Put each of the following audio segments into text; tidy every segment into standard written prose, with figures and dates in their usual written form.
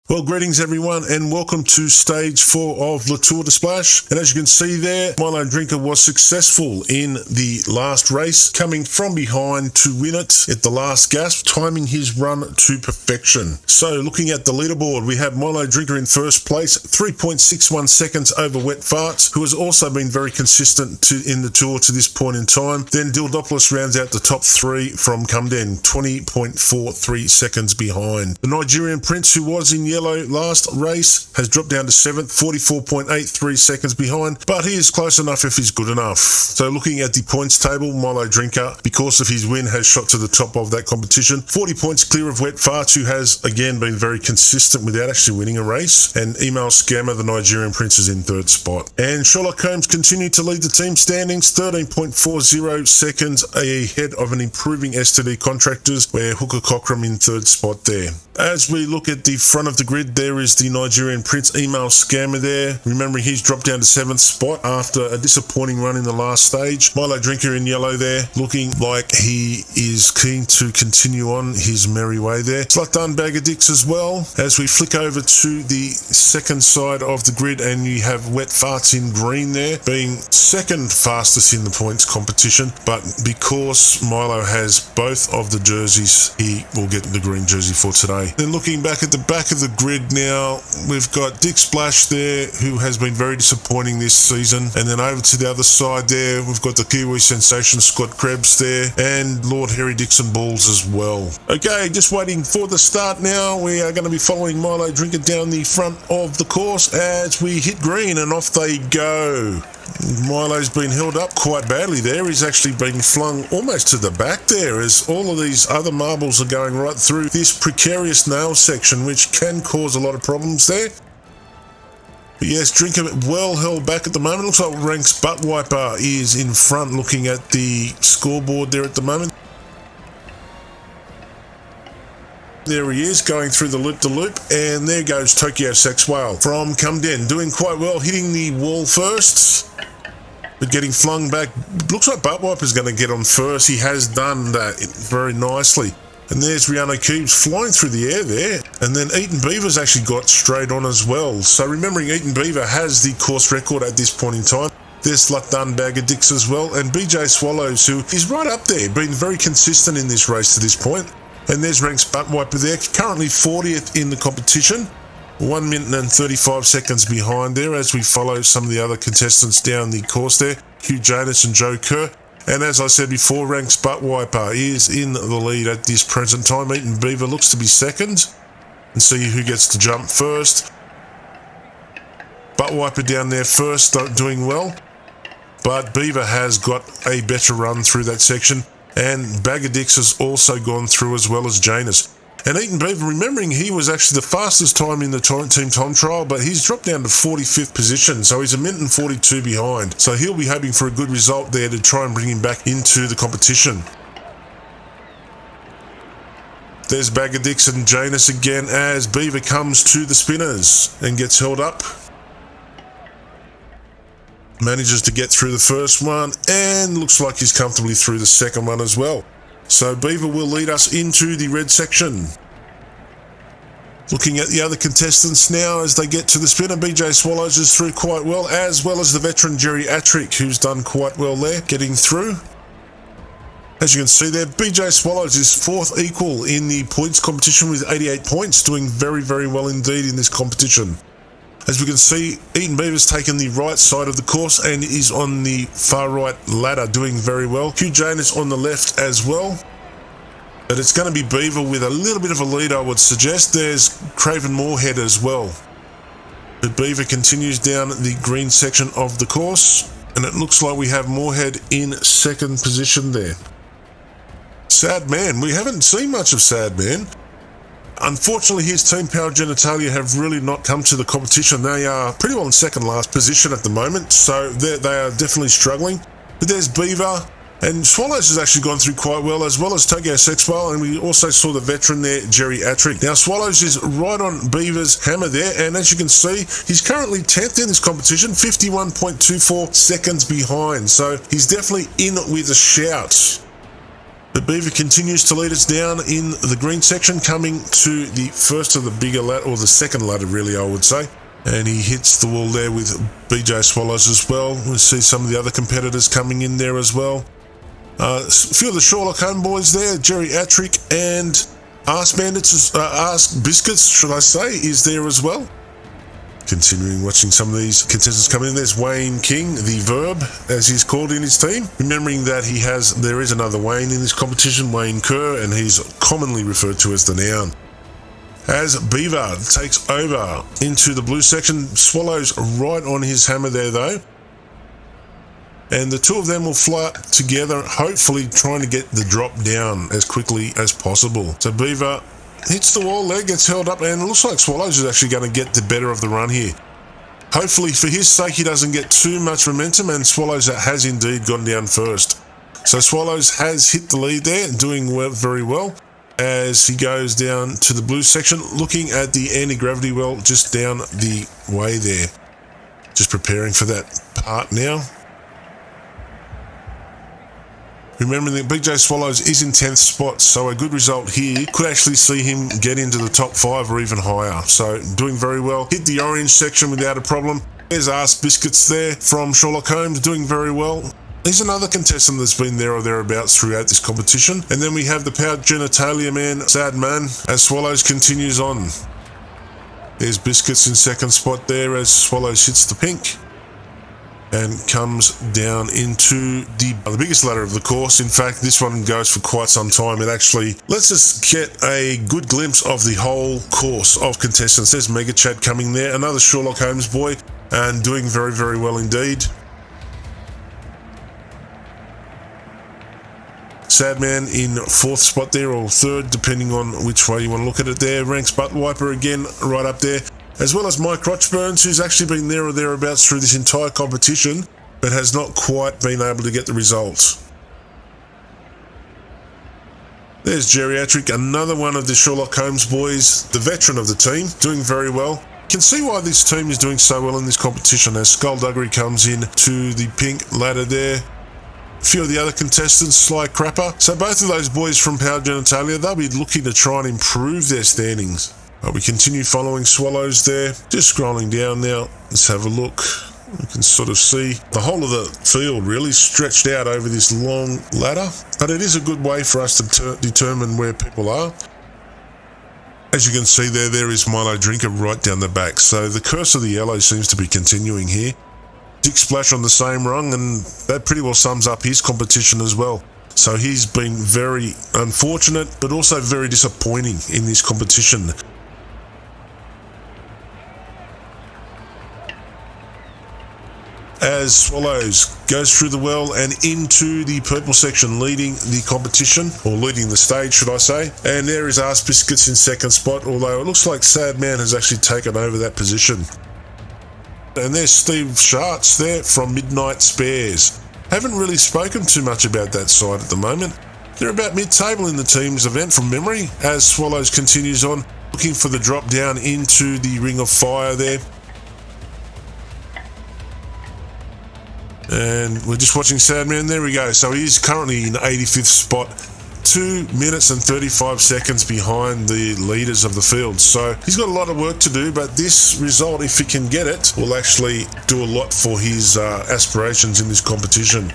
Well, greetings everyone and welcome to stage 4 of Le Tour de Splash. And as you can see there, Milo Drinker was successful in the last race, coming from behind to win it at the last gasp, timing his run to perfection. So looking at the leaderboard, we have Milo Drinker in first place, 3.61 seconds over Wet Farts, who has also been very consistent in the Tour to this point in time. Then Dildopoulos rounds out the top 3 from Cumden, 20.43 seconds behind. The Nigerian Prince, who was in yellow last race, has dropped down to 7th, 44.83 seconds behind, but he is close enough if he's good enough. So looking at the points table, Milo Drinker, because of his win, has shot to the top of that competition, 40 points clear of Wet Farts, who has again been very consistent without actually winning a race, and Email Scammer, the Nigerian Prince, is in 3rd spot. And Sherlock Holmes continued to lead the team standings, 13.40 seconds ahead of an improving STD Contractors, where Hooker Cockram in 3rd spot there. As we look at the front of the grid, there is the Nigerian Prince, Email Scammer there. Remembering he's dropped down to 7th spot after a disappointing run in the last stage. Milo Drinker in yellow there, looking like he is keen to continue on his merry way there. Slut Done Bag of Dicks as well. As we flick over to the second side of the grid, and you have Wet Farts in green there, being second fastest in the points competition. But because Milo has both of the jerseys, he will get the green jersey for today. Then looking back at the back of the grid now, we've got Dick Splash there, who has been very disappointing this season. And then over to the other side there, we've got the Kiwi sensation Scott Krebs there, and Lord Harry Dixon Balls as well. Okay, just waiting for the start now. We are going to be following Milo Drinker down the front of the course as we hit green, and off they go. Milo's been held up quite badly there. He's actually been flung almost to the back there, as all of these other marbles are going right through this precarious nail section, which can cause a lot of problems there. But yes, Drinker well held back at the moment. Looks like Rank's Butt Wiper is in front, looking at the scoreboard there at the moment. There he is, going through the loop-to-loop, and there goes Tokyo Sex Whale from Cumden, doing quite well, hitting the wall first, but getting flung back. Looks like Butt Wiper's going to get on first. He has done that very nicely. And there's Rihanna Cubes flying through the air there. And then Eaton Beaver's actually got straight on as well. So remembering Eaton Beaver has the course record at this point in time. There's Slut Done Bag of Dicks as well, and BJ Swallows, who is right up there, been very consistent in this race to this point. And there's Rank's Butt Wiper there, currently 40th in the competition, 1 minute and 35 seconds behind there as we follow some of the other contestants down the course there, Hugh Janus and Joe Kerr. And as I said before, Rank's Butt Wiper is in the lead at this present time. Eaton Beaver looks to be second, and see who gets to jump first. Butt Wiper down there first, doing well, but Beaver has got a better run through that section. And Bag of Dicks has also gone through, as well as Janus. And Eaton Beaver, remembering he was actually the fastest time in the team time trial, but he's dropped down to 45th position, so he's a minute and 42 behind. So he'll be hoping for a good result there to try and bring him back into the competition. There's Bag of Dicks and Janus again as Beaver comes to the spinners and gets held up. Manages to get through the first one, and looks like he's comfortably through the second one as well. So Beaver will lead us into the red section. Looking at the other contestants now as they get to the spinner, BJ Swallows is through quite well, as well as the veteran Jerry Attrick, who's done quite well there, getting through. As you can see there, BJ Swallows is 4th equal in the points competition with 88 points, doing very, very well indeed in this competition. As we can see, Eaton Beaver's taken the right side of the course and is on the far right ladder, doing very well. Hugh Janus on the left as well. But it's going to be Beaver with a little bit of a lead, I would suggest. There's Craven Moorhead as well. But Beaver continues down the green section of the course, and it looks like we have Moorhead in second position there. Sad Man. We haven't seen much of Sad Man. Unfortunately, his team Power Genitalia have really not come to the competition. They are pretty well in second last position at the moment, so they are definitely struggling. But there's Beaver, and Swallows has actually gone through quite well as Tokyo Sex Whale, and we also saw the veteran there, Jerry Attrick. Now, Swallows is right on Beaver's hammer there, and as you can see, he's currently 10th in this competition, 51.24 seconds behind, so he's definitely in with a shout. But Beaver continues to lead us down in the green section, coming to the first of the bigger ladder, or the second ladder really, I would say. And he hits the wall there with BJ Swallows as well. We see some of the other competitors coming in there as well. A few of the Sherlock homeboys there, Jerry Atrick and Ask Biscuits, should I say, is there as well. Continuing watching some of these contestants come in. There's Wayne King, the Verb, as he's called in his team. Remembering that there is another Wayne in this competition, Wayne Kerr, and he's commonly referred to as the Noun. As Beaver takes over into the blue section, Swallows right on his hammer there though. And the two of them will fly together, hopefully trying to get the drop down as quickly as possible. So Beaver hits the wall there, gets held up, and it looks like Swallows is actually going to get the better of the run here. Hopefully, for his sake, he doesn't get too much momentum, and Swallows has indeed gone down first. So Swallows has hit the lead there, doing very well, as he goes down to the blue section, looking at the anti-gravity well just down the way there. Just preparing for that part now. Remembering that BJ Swallows is in 10th spot, so a good result here could actually see him get into the top 5 or even higher. So doing very well. Hit the orange section without a problem. There's Ask Biscuits there from Sherlock Holmes, doing very well. He's another contestant that's been there or thereabouts throughout this competition. And then we have the Powered Genitalia man, Sad Man, as Swallows continues on. There's Biscuits in 2nd spot there as Swallows hits the pink and comes down into the biggest ladder of the course. In fact, this one goes for quite some time. It actually lets us get a good glimpse of the whole course of contestants. There's Mega Chad coming there, another Sherlock Holmes boy, and doing very, very well indeed. Sadman in 4th spot there, or 3rd, depending on which way you want to look at it there. Ranks Butt Wiper again right up there, as well as Mike Rochburns, who's actually been there or thereabouts through this entire competition, but has not quite been able to get the results. There's Geriatric, another one of the Sherlock Holmes boys, the veteran of the team, doing very well. You can see why this team is doing so well in this competition, as Skullduggery comes in to the pink ladder there. A few of the other contestants, Sly Crapper. So both of those boys from Powered Genitalia, they'll be looking to try and improve their standings. We continue following Swallows there. Just scrolling down now. Let's have a look. We can sort of see the whole of the field really stretched out over this long ladder. But it is a good way for us to determine where people are. As you can see there is Milo Drinker right down the back. So the curse of the yellow seems to be continuing here. Dick Splash on the same rung, and that pretty well sums up his competition as well. So he's been very unfortunate, but also very disappointing in this competition. As Swallows goes through the well and into the purple section, leading the competition, or leading the stage, should I say. And there is Ass Biscuits in 2nd spot, although it looks like Sad Man has actually taken over that position. And there's Steve Schartz there from Midnight Spares. Haven't really spoken too much about that side at the moment. They're about mid-table in the team's event from memory, as Swallows continues on, looking for the drop down into the Ring of Fire there. And we're just watching Sadman. There we go. So he's currently in 85th spot, 2 minutes and 35 seconds behind the leaders of the field. So he's got a lot of work to do, but this result, if he can get it, will actually do a lot for his aspirations in this competition.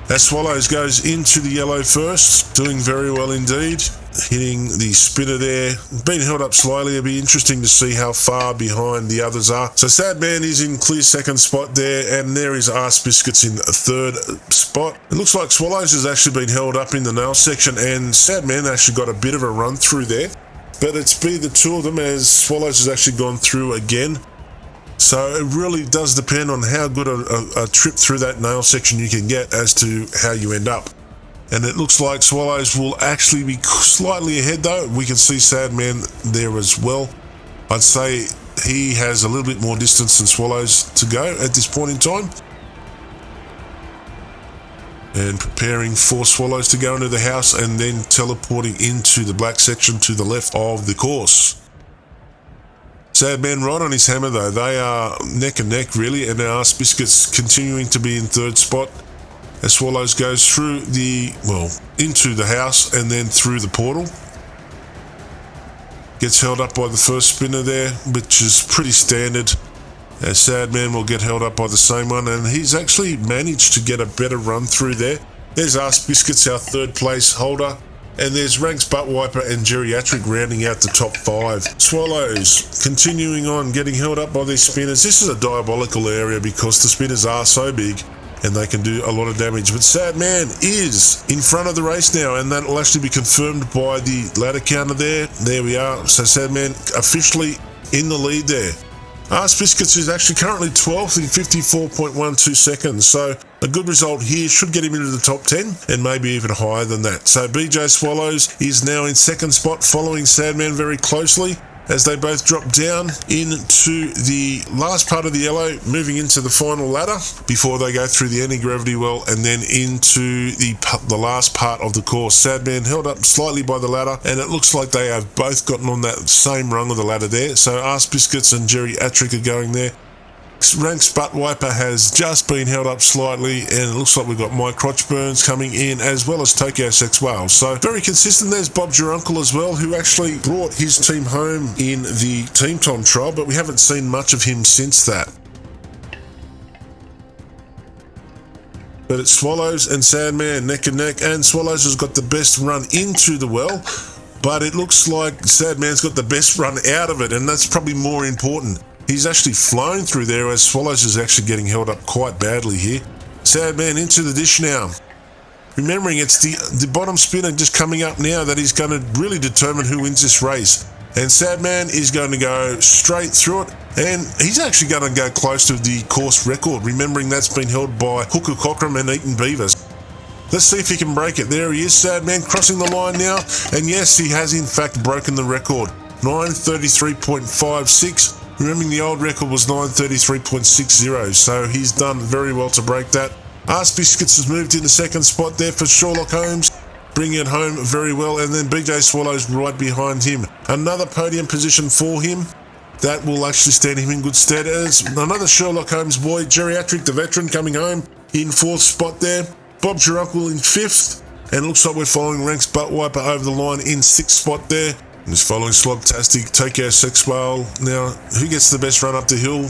As Swallows goes into the yellow first, doing very well indeed. Hitting the spinner there, being held up slightly. It'll be interesting to see how far behind the others are. So Sadman is in clear 2nd spot there, and there is Arse Biscuits in 3rd spot. It looks like Swallows has actually been held up in the nail section, and Sadman actually got a bit of a run through there. But it's been the two of them, as Swallows has actually gone through again. So it really does depend on how good a trip through that nail section you can get as to how you end up. And it looks like Swallows will actually be slightly ahead though. We can see Sadman there as well. I'd say he has a little bit more distance than Swallows to go at this point in time. And preparing for Swallows to go into the house and then teleporting into the black section to the left of the course. Sadman right on his hammer though. They are neck and neck really, and our Biscuits continuing to be in 3rd spot. as Swallows goes through into the house and then through the portal. Gets held up by the first spinner there, which is pretty standard. As Sadman will get held up by the same one, and he's actually managed to get a better run through there. There's Ask Biscuits, our third place holder, and there's Ranks Buttwiper and Geriatric rounding out the top 5. Swallows continuing on, getting held up by these spinners. This is a diabolical area because the spinners are so big and they can do a lot of damage. But Sadman is in front of the race now, and that will actually be confirmed by the ladder counter there. There we are. So Sadman officially in the lead there. Ask Biscuits is actually currently 12th in 54.12 seconds, so a good result here should get him into the top 10 and maybe even higher than that. So BJ Swallows is now in second spot, following Sadman very closely as they both drop down into the last part of the yellow, moving into the final ladder before they go through the anti-gravity well and then into the last part of the course. Sadman held up slightly by the ladder, and it looks like they have both gotten on that same rung of the ladder there. So Ask Biscuits and Geriatric are going there. Ranks Buttwiper has just been held up slightly, and it looks like we've got Mike Crotchburns coming in as well as Tokyo Sex Whale. So very consistent. There's Bob's your uncle as well, who actually brought his team home in the Team Tom trial, but we haven't seen much of him since that. But it's Swallows and Sadman neck and neck, and Swallows has got the best run into the well, but it looks like Sadman's got the best run out of it, and that's probably more important. He's actually flown through there, as Swallows is actually getting held up quite badly here. Sadman into the dish now. Remembering it's the bottom spinner just coming up now that is going to really determine who wins this race. And Sadman is going to go straight through it, and he's actually going to go close to the course record, remembering that's been held by Hooker Cockram and Eaton Beavers. Let's see if he can break it. There he is, Sadman crossing the line now, and yes, he has in fact broken the record. 9:33.56. Remembering the old record was 9:33.60, so he's done very well to break that. Ask Biscuits has moved into second spot there for Sherlock Holmes, bringing it home very well, and then BJ Swallows right behind him. Another podium position for him. That will actually stand him in good stead. As another Sherlock Holmes boy, Geriatric, the veteran, coming home in fourth spot there. Bob's your uncle in fifth, and it looks like we're following Ranks Buttwiper over the line in sixth spot there. Just following Slobtastic, Tokyo Sex Whale. Now, who gets the best run up the hill?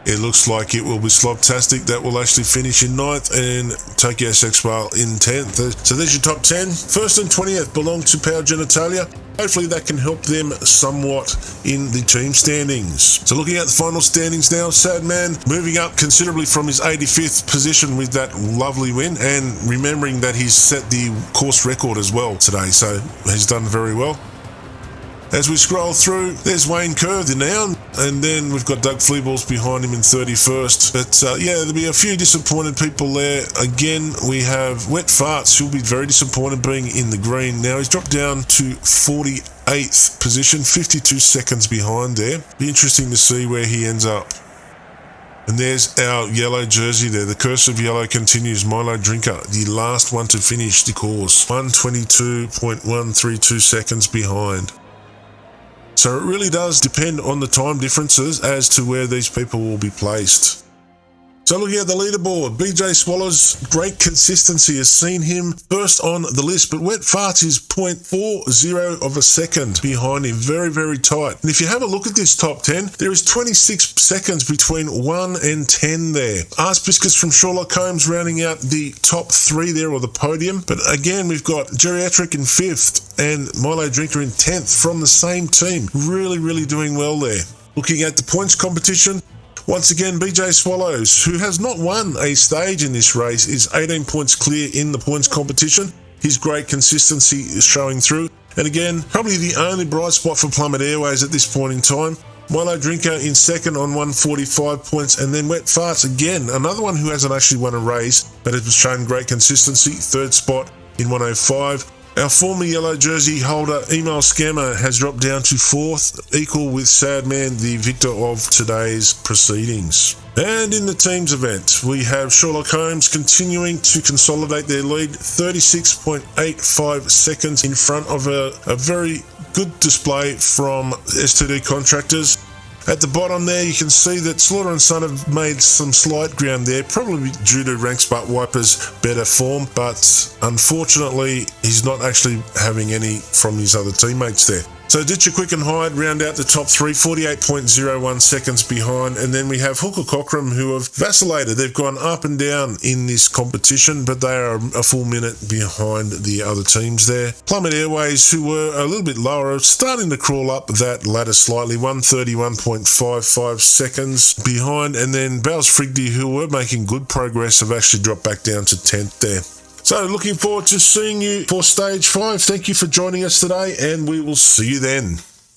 It looks like it will be Slobtastic. That will actually finish in 9th, and Tokyo Sex Whale in 10th. So there's your top 10. First and 20th belong to Power Genitalia. Hopefully that can help them somewhat in the team standings. So looking at the final standings now, Sadman moving up considerably from his 85th position with that lovely win, and remembering that he's set the course record as well today, so he's done very well. As we scroll through, there's Wayne Kerr now, and then we've got Doug Fleeballs behind him in 31st. But there'll be a few disappointed people there. Again, we have Wet Farts, who'll be very disappointed being in the green. Now he's dropped down to 48th position, 52 seconds behind there. Be interesting to see where he ends up. And there's our yellow jersey there. The curse of yellow continues. Milo Drinker, the last one to finish the course, 122.132 seconds behind. So it really does depend on the time differences as to where these people will be placed. So looking at the leaderboard, BJ Swallows, great consistency has seen him first on the list, but Wet Farts is 0.40 of a second behind him, very, very tight. And if you have a look at this top 10, there is 26 seconds between 1 and 10 there. Ask Biscuits from Sherlock Holmes rounding out the top 3 there, or the podium. But again, we've got Geriatric in 5th and Milo Drinker in 10th from the same team. Really, really doing well there. Looking at the points competition, once again, BJ Swallows, who has not won a stage in this race, is 18 points clear in the points competition. His great consistency is showing through. And again, probably the only bright spot for Plummet Airways at this point in time. Milo Drinker in second on 145 points, and then Wet Farts again, another one who hasn't actually won a race, but has shown great consistency, third spot in 105. Our former yellow jersey holder, Email Scammer, has dropped down to 4th, equal with Sadman, the victor of today's proceedings. And in the teams event, we have Sherlock Holmes continuing to consolidate their lead, 36.85 seconds in front of a very good display from STD Contractors. At the bottom there, you can see that Slaughter and Son have made some slight ground there, probably due to Ranks Butt Wiper's better form, but unfortunately, he's not actually having any from his other teammates there. So Ditcher Quick and Hide round out the top three, 48.01 seconds behind, and then we have Hooker Cockram, who have vacillated. They've gone up and down in this competition, but they are a full minute behind the other teams there. Plummet Airways, who were a little bit lower, are starting to crawl up that ladder slightly, 131.55 seconds behind, and then Bowes Frigdy, who were making good progress, have actually dropped back down to 10th there. So looking forward to seeing you for Stage 5. Thank you for joining us today, and we will see you then.